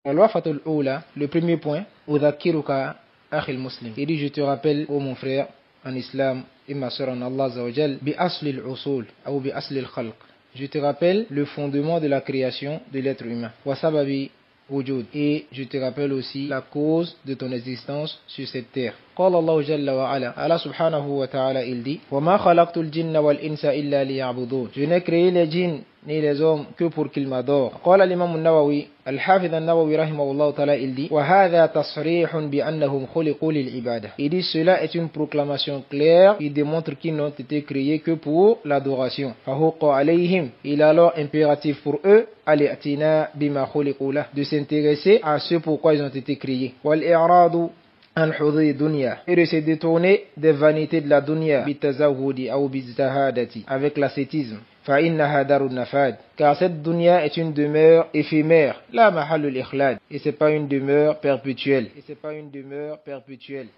Al-wafatul oula, le premier point, udhakiruka akhil muslim. Il dit, je te rappelle, ô mon frère, en islam, et ma soeur en Allah Azawajal, bi asli al-usul, ou bi asli al-khalq. Je te rappelle le fondement de la création de l'être humain. Wa sababi wujud. Et je te rappelle aussi la cause de ton existence sur cette terre. قال الله جل وعلا, Allah subhanahu wa ta'ala, il dit, وَمَا خَلَقْتُ الْجِنَّ وَالْإِنسَ إِلَّا لِيَعْبُدُونَ. Je n'ai créé les djinns ni les hommes que pour qu'ils m'adorent. قال الإمام النووي, الحافظ النووي رحمه الله تعالى, il dit, وَهَذَا تَصْرِيحٌ بِأَنَّهُمْ خُلِقُوا لِلْعِبَادَةِ. Il dit, cela est une proclamation claire qui démontre qu'ils n'ont été créés que pour l'adoration. فَهُقَّ عَلَيْهِمْ. Il est alors impératif pour eux, الْإِعْتِنَاء بِمَا خُلِقُوا لَهُ, de s'intéresser à ce pourquoi ils ont été créés. وَالْإِعْرَاضُ عن حظوظ الدنيا, et de se détourner des vanités de la dunya, بالتزهد أو بالزهادة, avec l'ascétisme. فإنها دار النفاد, car cette dunya est une demeure éphémère, la mahal al-ikhlad, et c'est pas une demeure perpétuelle.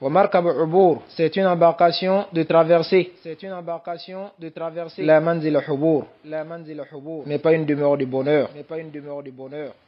ومركب عبور, c'est une embarcation de traversée. La manzil al-hubur, mais pas une demeure de bonheur.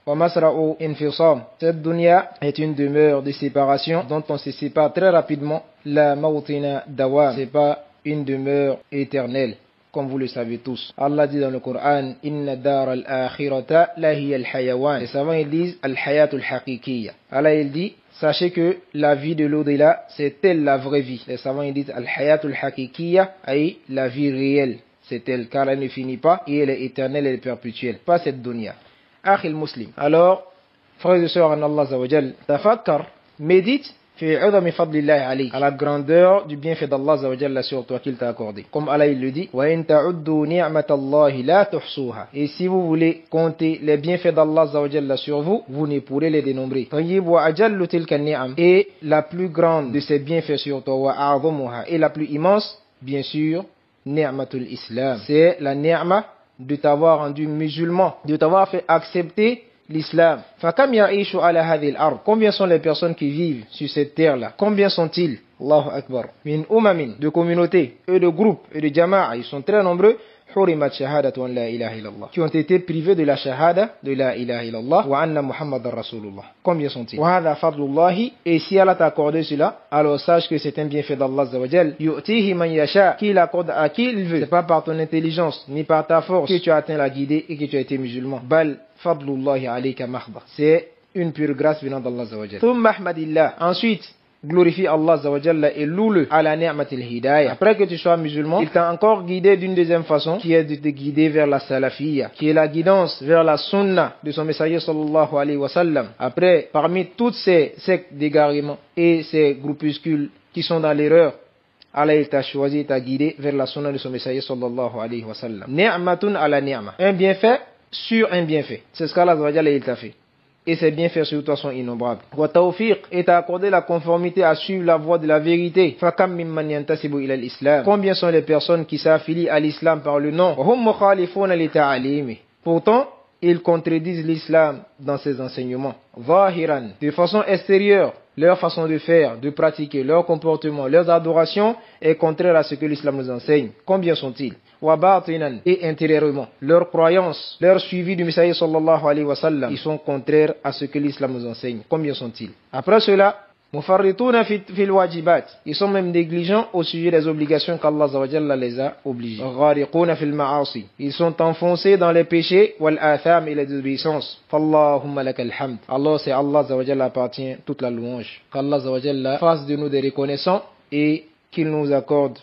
ومسرع انفصام, cette dunya est une demeure de séparation dont on se sépare très rapidement. La mawtina dawam, c'est pas une demeure éternelle, comme vous le savez tous. Allah dit dans le Coran, Inna dar al-akhirata la hiya al-hayawan. Les savants ils disent al-hayat al-haqiqiyya. Allah il dit, sachez que la vie de l'au-delà, c'est elle la vraie vie. Les savants ils disent al-hayat al-haqiqiyya, ay la vie réelle, c'est elle, car elle ne finit pas et elle est éternelle, elle est perpétuelle, pas cette dunya. Akhil muslim. Alors, frères et sœurs en Allah Azawajal, tafakkar, médite à la grandeur du bienfait d'Allah sur toi qu'il t'a accordé. Comme Allah il le dit, et si vous voulez compter les bienfaits d'Allah sur vous, vous ne pourrez les dénombrer. Et la plus grande de ces bienfaits sur toi, et la plus immense, bien sûr, ni'matul islam, c'est la ni'ma de t'avoir rendu musulman, de t'avoir fait accepter l'islam. Combien sont les personnes qui vivent sur cette terre-là? Combien sont-ils? Allahu Akbar. Min umamin, de communautés, et de groupes, et de jama'a, ils sont très nombreux. Hurimat shahadatu an la ilaha illallah, qui ont été privés de la shahada, de la ilaha illallah, wa anna muhammadan rasulullah. Combien sont-ils? Wa hadha fadlullahi, et si Allah t'a accordé cela, alors sache que c'est un bienfait d'Allah Azawajal. Yu'tihi man yasha, qui l'accorde à qui il veut. C'est pas par ton intelligence, ni par ta force, que tu as atteint la guidée et que tu as été musulman. Bal fadlullahi alayka mahda. C'est une pure grâce venant d'Allah Azawajal. Thumma ahmadillah. Ensuite, glorifie Allah Azawajal et loue-le à la ni'matil hidayah. Après que tu sois musulman, il t'a encore guidé d'une deuxième façon, qui est de te guider vers la salafiyya, qui est la guidance vers la sunna de son messager sallallahu alayhi wa sallam. Après, parmi toutes ces sectes d'égarement et ces groupuscules qui sont dans l'erreur, Allah il t'a choisi, t'a guidé vers la sunna de son messager sallallahu alayhi wa sallam. Ni'matun ala ni'ma. Un bienfait sur un bienfait. C'est ce qu'Allah Azawajal il t'a fait. Et ses bienfaits sur toi sont innombrables. Wa tawfiq, et t'a accordé la conformité à suivre la voie de la vérité. Fakam mimman yantasibu ila al-islam. Combien sont les personnes qui s'affilient à l'islam par le nom? Wa hum mukhalifuna li ta'alimi. Pourtant, ils contredisent l'islam dans ses enseignements. Zahiran, de façon extérieure, leur façon de faire, de pratiquer, leur comportement, leurs adorations est contraire à ce que l'islam nous enseigne. Combien sont-ils? Wa batinan, et intérieurement, leurs croyances, leur suivi du messager sallallahu alayhi wa sallam, ils sont contraires à ce que l'islam nous enseigne. Combien sont-ils? Après cela, mufarrituna fil wajibat, ils sont même négligents au sujet des obligations qu'Allah Azawajal les a obligés. Ghariquna fil ma'asi, ils sont enfoncés dans les péchés, wal atham et les désobéissances. Fallahumma lakal hamd. Allah, c'est Allah Azawajal appartient toute la louange. Qu'Allah Azawajal fasse de nous des reconnaissants et qu'il nous accorde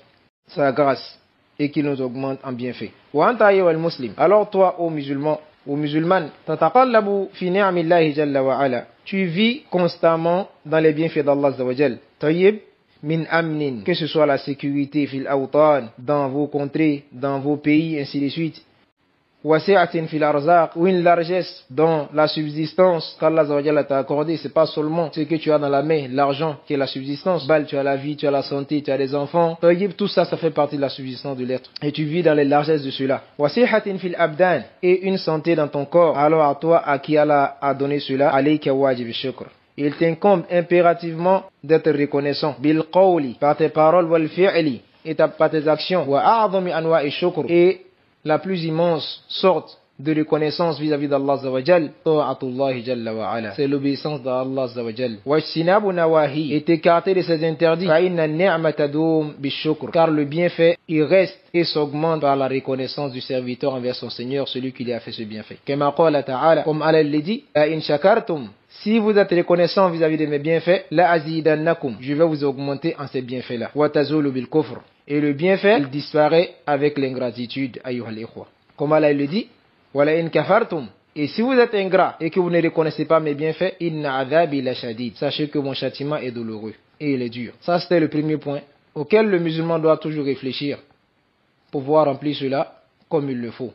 sa grâce et qu'il nous augmente en bienfait. Wa anta ayyuhal muslim, alors toi, ô musulman, ou musulmane, tataqallabu fi ni'amillahi jalla wa ala, tu vis constamment dans les bienfaits d'Allah Azawajal. Tayyib min amnin, que ce soit la sécurité fil awtan, dans vos contrées, dans vos pays, ainsi de suite. Wasi'atin fil arzaq, ou une largesse dans la subsistance qu'Allah Azawajal t'a accordé. C'est pas seulement ce que tu as dans la main, l'argent qui est la subsistance. Bal, tu as la vie, tu as la santé, tu as des enfants. Tayyib, tout ça, ça fait partie de la subsistance de l'être. Et tu vis dans les largesses de cela. Wasi'atin fil abdan, et une santé dans ton corps. Alors à toi, à qui Allah a donné cela, alayka wajib shukr. Il t'incombe impérativement d'être reconnaissant. Bil qawli, par tes paroles, wal fi'li, et par tes actions. Wa a'zami anwa'i shukr, et la plus immense sorte de reconnaissance vis-à-vis d'Allah Azza wa Jal, ta'atullahi jalla wa ala. C'est l'obéissance d'Allah Azza wa Jal. Wajtinabu nawahi, et t'écarter de ses interdits. Fa inna ni'mata doum bishukr, car le bienfait, il reste et s'augmente par la reconnaissance du serviteur envers son Seigneur, celui qui lui a fait ce bienfait. Kama qala ta'ala, comme Allah l'a dit, la in shakartum, si vous êtes reconnaissant vis-à-vis de mes bienfaits, la azidannakum, je vais vous augmenter en ces bienfaits-là. Wa tazulu bil kufr, et le bienfait, il disparaît avec l'ingratitude, ayyuhal ikhwa. Comme Allah le dit, wala in kafartum, et si vous êtes ingrat et que vous ne reconnaissez pas mes bienfaits, inna adhabi la shadid, sachez que mon châtiment est douloureux et il est dur. Ça, c'était le premier point auquel le musulman doit toujours réfléchir pour pouvoir remplir cela comme il le faut.